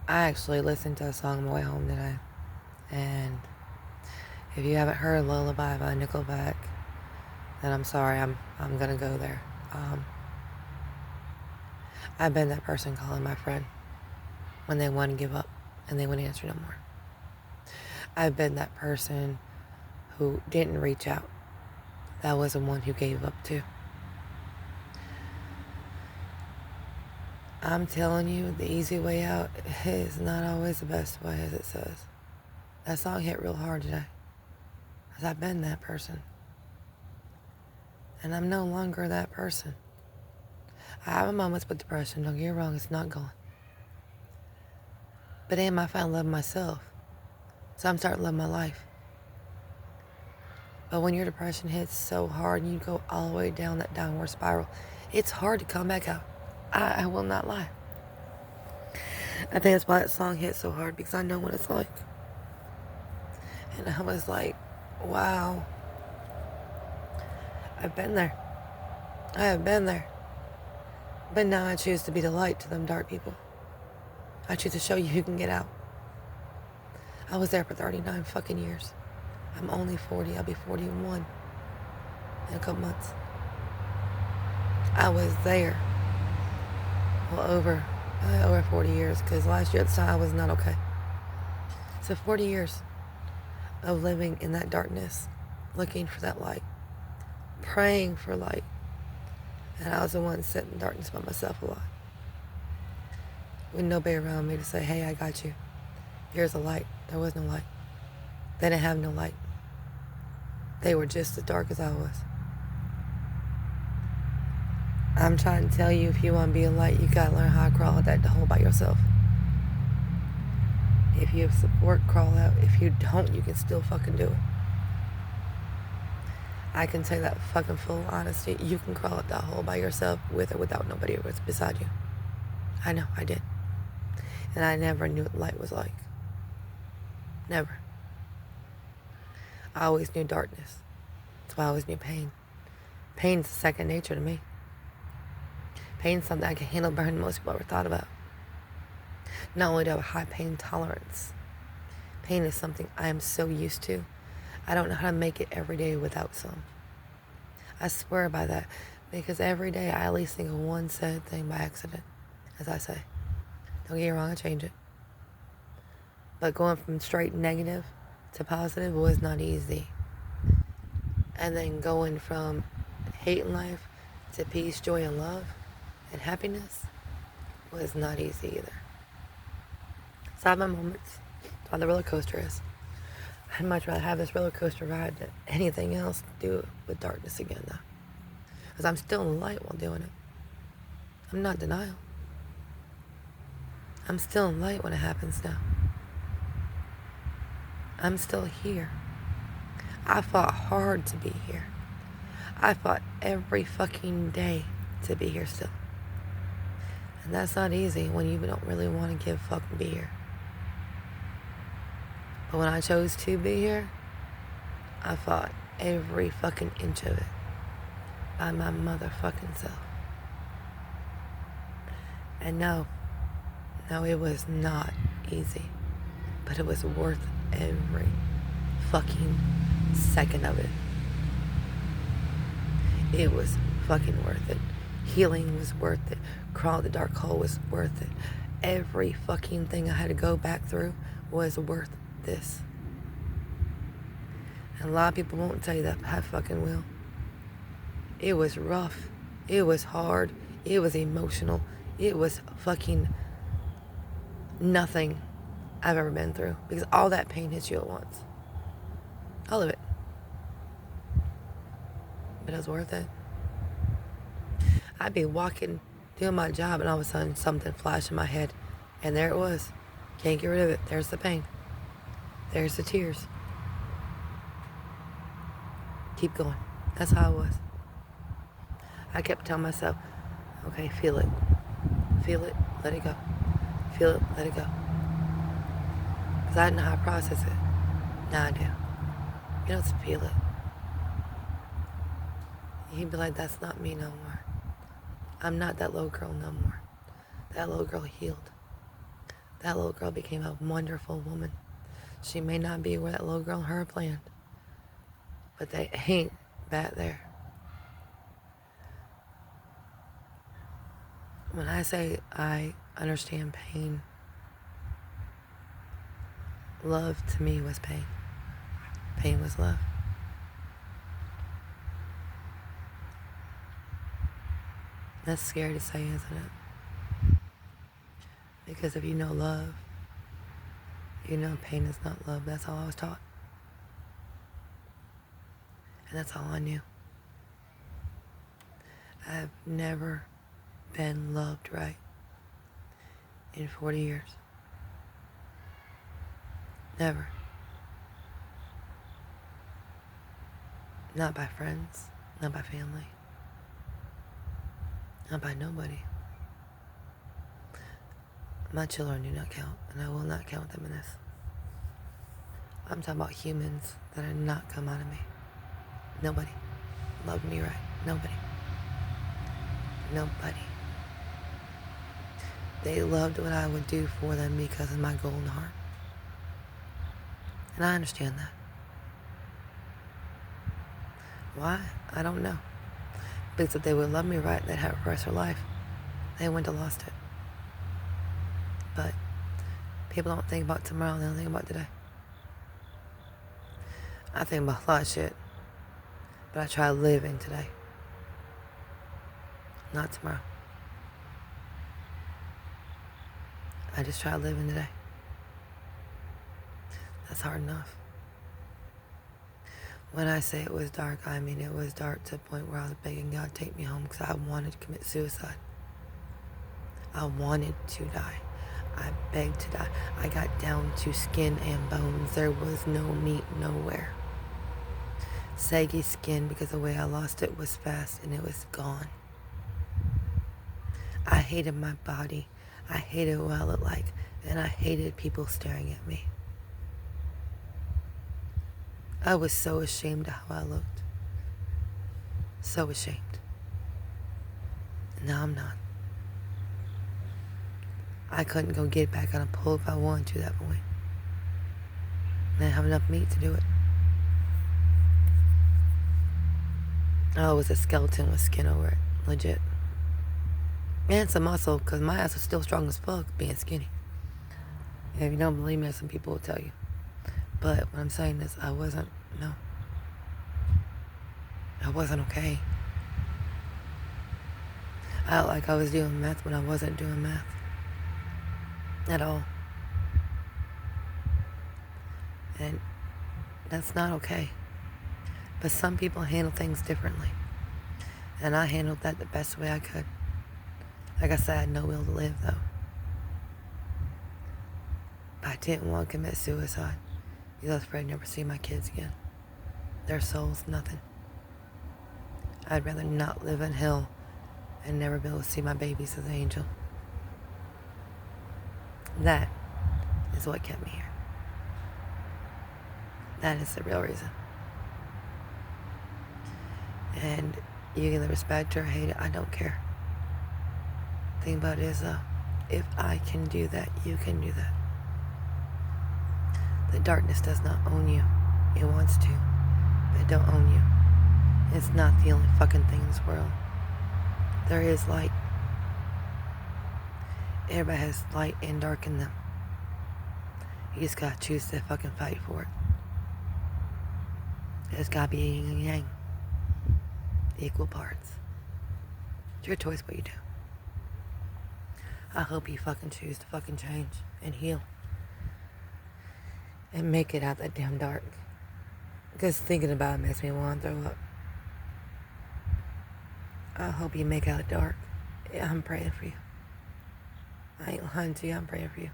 I actually listened to a song on my way home today, and if you haven't heard Lullaby by Nickelback, then I'm sorry, I'm gonna go there. Um, I've been that person calling my friend when they want to give up and they wouldn't answer no more. I've been that person who didn't reach out. That was the one who gave up too. I'm telling you, the easy way out is not always the best way, as it says. That song hit real hard today, because I've been that person. And I'm no longer that person. I have moments with depression, don't get me wrong, it's not gone. But am I finally loving myself? So I'm starting to love my life. But when your depression hits so hard and you go all the way down that downward spiral, it's hard to come back out. I will not lie. I think that's why that song hit so hard, because I know what it's like. And I was like, wow, I've been there. I have been there. But now I choose to be the light to them dark people. I choose to show you who can get out. I was there for 39 fucking years. I'm only 40. I'll be 41 in a couple months. I was there. Well, over 40 years, because last year at the time I was not okay. So 40 years of living in that darkness, looking for that light, praying for light. And I was the one sitting in darkness by myself a lot. With nobody around me to say, hey, I got you. Here's a light. There was no light. They didn't have no light. They were just as dark as I was. I'm trying to tell you, if you want to be a light, you gotta learn how to crawl out that hole by yourself. If you have support, crawl out. If you don't, you can still fucking do it. I can say that fucking full honesty. You can crawl out that hole by yourself, with or without nobody beside you. I know, I did. And I never knew what light was like. Never. I always knew darkness. That's why I always knew pain. Pain's second nature to me. Pain's something I can handle better than most people ever thought about. Not only do I have a high pain tolerance, pain is something I am so used to. I don't know how to make it every day without some. I swear by that, because every day I at least think of one sad thing by accident, as I say. Don't get me wrong, I change it. But going from straight negative to positive was not easy. And then going from hate in life to peace, joy, and love, and happiness was not easy either. So I have my moments. That's why the roller coaster is. I'd much rather have this roller coaster ride than anything else to do with darkness again, though. Because I'm still in the light while doing it. I'm not in denial. I'm still in light when it happens now. I'm still here. I fought hard to be here. I fought every fucking day to be here still. And that's not easy when you don't really want to give a fuck and be here. But when I chose to be here, I fought every fucking inch of it by my motherfucking self. And no, it was not easy. But it was worth every fucking second of it. It was fucking worth it. Healing was worth it. Crawl the dark hole was worth it. Every fucking thing I had to go back through was worth this. And a lot of people won't tell you that, but I fucking will. It was rough. It was hard. It was emotional. It was fucking nothing I've ever been through, because all that pain hits you at once. All of it. But it was worth it. I'd be walking, doing my job, and all of a sudden something flashed in my head. And there it was. Can't get rid of it. There's the pain. There's the tears. Keep going. That's how it was. I kept telling myself, okay, feel it. Feel it, let it go. Feel it, let it go. Because I didn't know how to process it. Now I do. You don't feel it. You'd be like, that's not me no more. I'm not that little girl no more. That little girl healed. That little girl became a wonderful woman. She may not be where that little girl and her planned, but they ain't back there. When I say I understand pain, love to me was pain. Pain was love. That's scary to say, isn't it? Because if you know love, you know pain is not love. That's all I was taught. And that's all I knew. I've never been loved right in 40 years. Never. Not by friends, not by family, not by nobody. My children do not count, and I will not count them in this. I'm talking about humans that are not come out of me. Nobody loved me right. Nobody. Nobody. They loved what I would do for them because of my golden heart. And I understand that. Why? I don't know. Because if they would love me right, they'd have it for the rest of their life. They wouldn't have lost it. But people don't think about tomorrow, they don't think about today. I think about a lot of shit, but I try to live in today. Not tomorrow. I just try to live in today. That's hard enough. When I say it was dark, I mean it was dark to the point where I was begging God to take me home because I wanted to commit suicide. I wanted to die. I begged to die. I got down to skin and bones. There was no meat nowhere. Saggy skin because the way I lost it was fast and it was gone. I hated my body. I hated what I looked like. And I hated people staring at me. I was so ashamed of how I looked. So ashamed. Now I'm not. I couldn't go get back on a pole if I wanted to that point. I didn't have enough meat to do it. I was a skeleton with skin over it. Legit. And some muscle, because my ass was still strong as fuck being skinny. If you don't believe me, some people will tell you. But what I'm saying is I wasn't okay. I felt like I was doing meth when I wasn't doing meth. At all. And that's not okay. But some people handle things differently. And I handled that the best way I could. Like I said, I had no will to live though. But I didn't want to commit suicide because I was afraid I'd never see my kids again. Their souls, nothing. I'd rather not live in hell and never be able to see my babies as an angel. That is what kept me here. That is the real reason. And you can respect or hate it, I don't care. The thing about it is though, if I can do that, you can do that. The darkness does not own you. It wants to, but it don't own you. It's not the only fucking thing in this world. There is light. Everybody has light and dark in them. You just gotta choose to fucking fight for it. There's gotta be yin and yang. Equal parts. It's your choice what you do. I hope you fucking choose to fucking change and heal. And make it out that damn dark. Because thinking about it makes me want to throw up. I hope you make out dark. Yeah, I'm praying for you. I ain't lying to you, I'm praying for you.